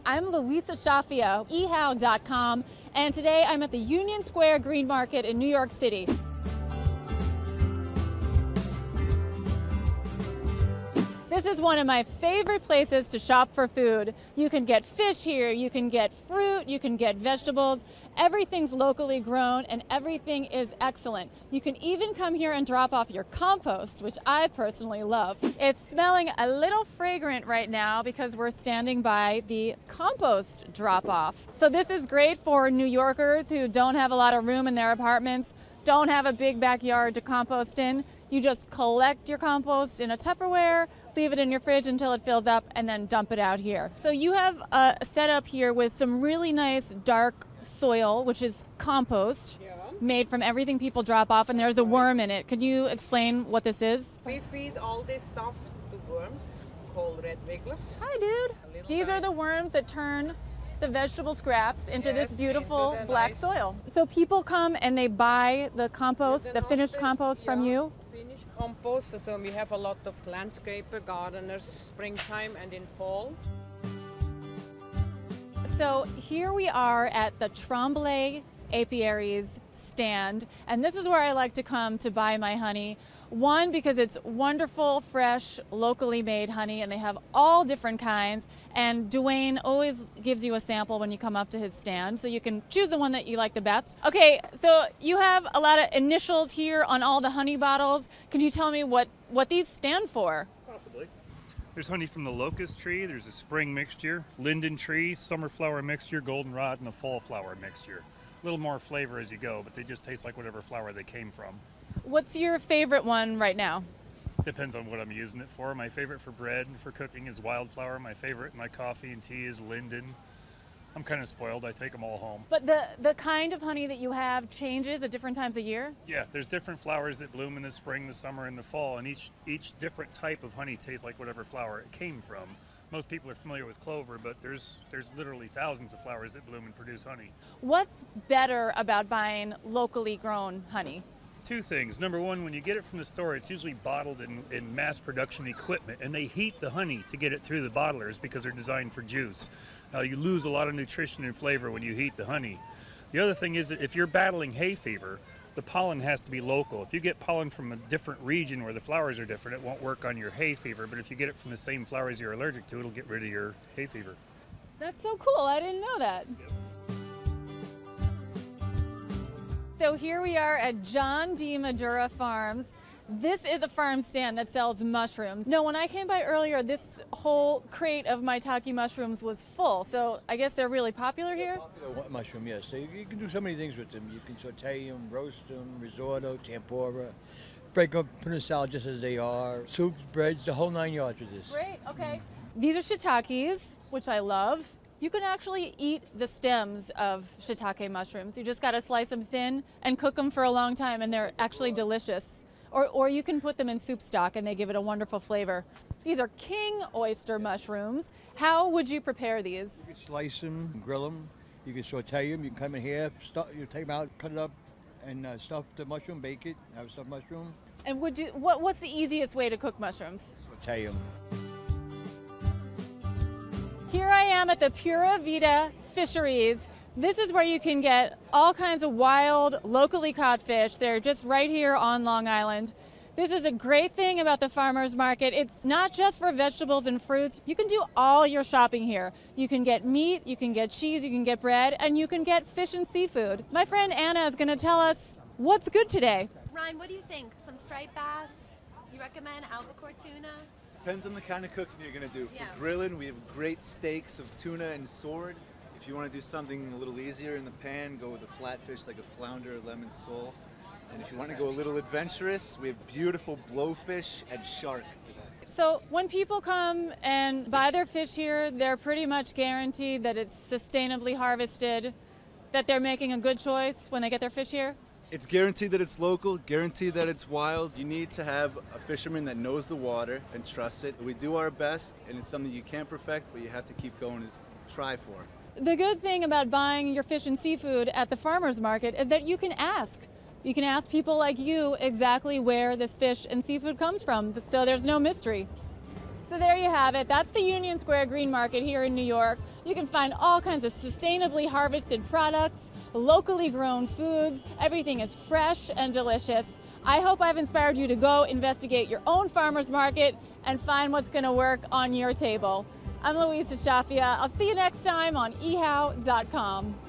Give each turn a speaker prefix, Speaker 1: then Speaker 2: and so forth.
Speaker 1: I'm Louisa Shafia, ehow.com, and today I'm at the Union Square Green Market in New York City. This is one of my favorite places to shop for food. You can get fish here, you can get fruit, you can get vegetables. Everything's locally grown and everything is excellent. You can even come here and drop off your compost, which I personally love. It's smelling a little fragrant right now because we're standing by the compost drop-off. So this is great for New Yorkers who don't have a lot of room in their apartments, don't have a big backyard to compost in. You just collect your compost in a Tupperware, leave it in your fridge until it fills up, and then dump it out here. So you have a setup here with some really nice dark soil, which is compost, made from everything people drop off, and there's a worm in it. Could you explain what this is?
Speaker 2: We feed all this stuff to worms called red wigglers.
Speaker 1: Hi, dude. These are the worms that turn the vegetable scraps into this beautiful black soil. So people come and they buy the compost, the finished compost from you?
Speaker 2: Finished compost, so we have a lot of landscaper gardeners, springtime and in fall.
Speaker 1: So here we are at the Tremblay Apiaries stand, and this is where I like to come to buy my honey. One, because it's wonderful, fresh, locally made honey, and they have all different kinds. And Dwayne always gives you a sample when you come up to his stand, so you can choose the one that you like the best. Okay, so you have a lot of initials here on all the honey bottles. Can you tell me what these stand for?
Speaker 3: Possibly. There's honey from the locust tree, there's a spring mixture, linden tree, summer flower mixture, goldenrod, and a fall flower mixture. A little more flavor as you go, but they just taste like whatever flower they came from.
Speaker 1: What's your favorite one right now?
Speaker 3: Depends on what I'm using it for. My favorite for bread and for cooking is wildflower. My favorite in my coffee and tea is linden. I'm kind of spoiled. I take them all home.
Speaker 1: But the kind of honey that you have changes at different times of year?
Speaker 3: Yeah, there's different flowers that bloom in the spring, the summer, and the fall, and each different type of honey tastes like whatever flower it came from. Most people are familiar with clover, but there's literally thousands of flowers that bloom and produce honey.
Speaker 1: What's better about buying locally grown honey?
Speaker 3: Two things. Number one, when you get it from the store, it's usually bottled in mass production equipment, and they heat the honey to get it through the bottlers because they're designed for juice. You lose a lot of nutrition and flavor when you heat the honey. The other thing is that if you're battling hay fever, the pollen has to be local. If you get pollen from a different region where the flowers are different, it won't work on your hay fever, but if you get it from the same flowers you're allergic to, it'll get rid of your hay fever.
Speaker 1: That's so cool. I didn't know that.
Speaker 3: Yep.
Speaker 1: So here we are at John D. Madura Farms. This is a farm stand that sells mushrooms. No, when I came by earlier, this whole crate of maitake mushrooms was full. So I guess they're really popular here?
Speaker 4: Popular mushroom, yes. So you can do so many things with them. You can saute them, roast them, risotto, tempura, break them, put in a salad just as they are. Soups, breads, the whole 9 yards with this.
Speaker 1: Great, okay. These are shiitakes, which I love. You can actually eat the stems of shiitake mushrooms. You just gotta slice them thin and cook them for a long time, and they're actually delicious. Or you can put them in soup stock and they give it a wonderful flavor. These are king oyster mushrooms. How would you prepare these?
Speaker 4: You can slice them, grill them. You can saute them. You can cut them in half. You take them out, cut it up, and stuff the mushroom, bake it, have a stuffed mushroom.
Speaker 1: And what's the easiest way to cook mushrooms?
Speaker 4: Saute them.
Speaker 1: Here I am at the Pura Vida Fisheries. This is where you can get all kinds of wild, locally caught fish. They're just right here on Long Island. This is a great thing about the farmers market. It's not just for vegetables and fruits. You can do all your shopping here. You can get meat, you can get cheese, you can get bread, and you can get fish and seafood. My friend Anna is going to tell us what's good today.
Speaker 5: Ryan, what do you think? Some striped bass? You recommend albacore tuna?
Speaker 6: Depends on the kind of cooking you're going to do.
Speaker 5: Yeah.
Speaker 6: For grilling, we have great steaks of tuna and sword. If you want to do something a little easier in the pan, go with a flatfish like a flounder or lemon sole. And if you want to go a little adventurous, we have beautiful blowfish and shark today.
Speaker 1: So when people come and buy their fish here, they're pretty much guaranteed that it's sustainably harvested, that they're making a good choice when they get their fish here?
Speaker 6: It's guaranteed that it's local, guaranteed that it's wild. You need to have a fisherman that knows the water and trusts it. We do our best, and it's something you can't perfect, but you have to keep going and try for.
Speaker 1: The good thing about buying your fish and seafood at the farmer's market is that you can ask. You can ask people like you exactly where this fish and seafood comes from, so there's no mystery. So there you have it. That's the Union Square Green Market here in New York. You can find all kinds of sustainably harvested products, locally grown foods. Everything is fresh and delicious. I hope I've inspired you to go investigate your own farmer's market and find what's going to work on your table. I'm Louisa. I'll see you next time on ehow.com.